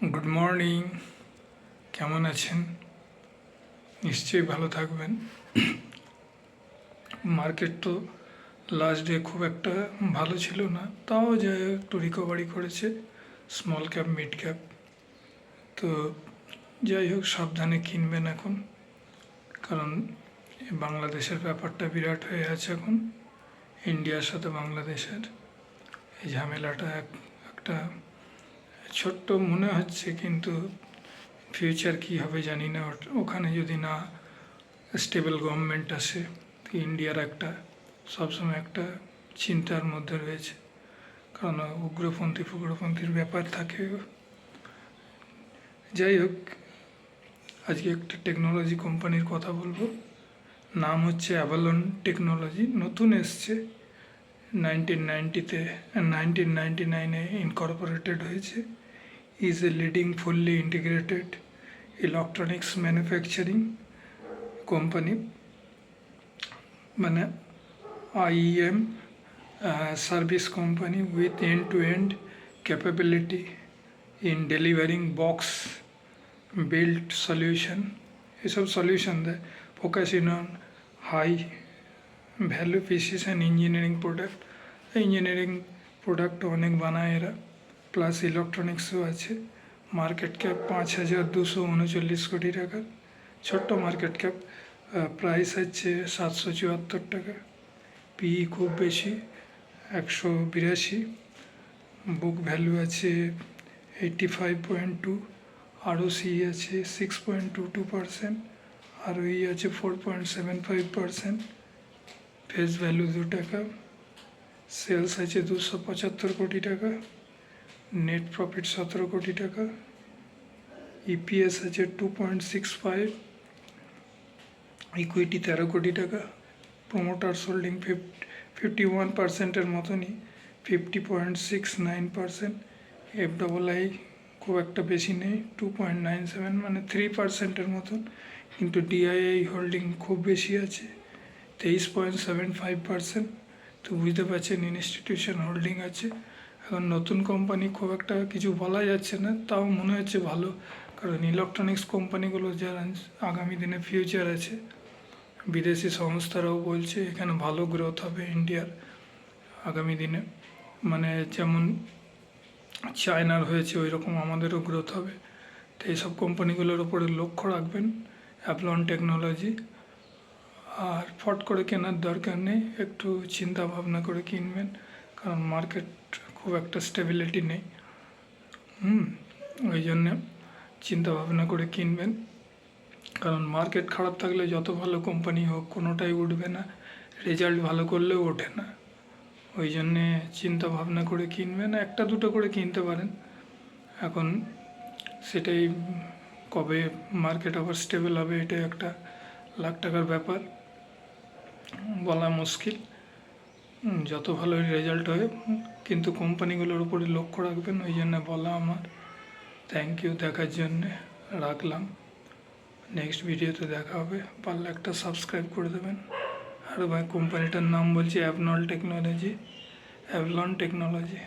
Good morning. কেমন আছেন? নিশ্চয়ই ভালো থাকবেন। মার্কেট তো লাস্ট ডে খুব একটা ভালো ছিল না, তাও যে একটু রিকভারি করেছে স্মল ক্যাপ মিড ক্যাপ। তো যাই হোক, সাবধানে কিনবেন এখন, কারণ বাংলাদেশের ব্যাপারটা বিরাট হয়ে আছে এখন। ইন্ডিয়ার সাথে বাংলাদেশের এই ঝামেলাটা একটা ছোট্ট মনে হচ্ছে, কিন্তু ফিউচার কী হবে জানি না। ওখানে যদি না স্টেবল গভর্নমেন্ট আসে, তো ইন্ডিয়ার সবসময় একটা চিন্তার মধ্যে রয়েছে, কারণ উগ্রপন্থীর ব্যাপার থাকে। যাই হোক, আজকে একটা টেকনোলজি কোম্পানির কথা বলবো। নাম হচ্ছে অ্যাভালন টেকনোলজি। নতুন এসছে, 1999 ইনকর্পোরেটেড হয়েছে। Is a leading fully integrated electronics manufacturing company, মানে IEM service company with end-to-end capability in delivering box built solution. এসব সলিউশন দেয়, focusing on high value pieces and engineering product. Engineering product অনেক বানায় এরা, plus ইলেকট্রনিক্সও আছে। Market cap 5,239 কোটি টাকা, ছোট্ট মার্কেট ক্যাপ। প্রাইস হচ্ছে 774 টাকা। পিই খুব বেশি, 182। বুক ভ্যালু আছে 85.2, ROCE আছে 6.22%, ROE আছে 4.75%। ফেস ভ্যালু 2 টাকা। সেলস আছে 275 কোটি টাকা। নেট প্রফিট 17 কোটি টাকা। EPS আছে 2.65। ইকুইটি 13 কোটি টাকা। প্রোমোটার্স হোল্ডিং 51%-এর মতনই, 50.69%। FII খুব একটা বেশি নেই, 2.97, মানে 3%-এর মতন। কিন্তু DII হোল্ডিং খুব বেশি আছে, 23.75%। তো বুঝতে পারছেন ইনস্টিটিউশন হোল্ডিং আছে। এখন নতুন কোম্পানি, খুব একটা কিছু বলা যাচ্ছে না, তাও মনে হচ্ছে ভালো, কারণ ইলেকট্রনিক্স কোম্পানিগুলো যারা আগামী দিনে ফিউচার আছে। বিদেশি সংস্থারাও বলছে এখানে ভালো গ্রোথ হবে ইন্ডিয়ার আগামী দিনে, মানে যেমন চায়নার হয়েছে ওই রকম আমাদেরও গ্রোথ হবে। তো এইসব কোম্পানিগুলোর উপরে লক্ষ্য রাখবেন, অ্যাভলন টেকনোলজি। আর ফট করে কেনার দরকার নেই, একটু চিন্তা ভাবনা করে কিনবেন, কারণ মার্কেট খুব একটা স্টেবিলিটি নেই। ওই জন্যে চিন্তা ভাবনা করে কিনবেন, কারণ মার্কেট খারাপ থাকলে যত ভালো কোম্পানি হোক কোনোটাই উঠবে না, রেজাল্ট ভালো করলেও ওঠে না। ওই জন্যে চিন্তা ভাবনা করে কিনবেন, একটা দুটো করে কিনতে পারেন। এখন সেটাই কবে মার্কেট আবার স্টেবল হবে, এটাই একটা লাখ টাকার ব্যাপার, বলা মুশকিল। যত ভালো রেজাল্ট হয়, কিন্তু কোম্পানিগুলোর উপরে লক্ষ্য রাখবেন, ওই জন্য বলা আমার। থ্যাংক ইউ দেখার জন্যে, রাখলাম। নেক্সট ভিডিওতে দেখা হবে, পারলে একটা সাবস্ক্রাইব করে দেবেন। আর ভাই, কোম্পানিটার নাম বলছি অ্যাভলন টেকনোলজি।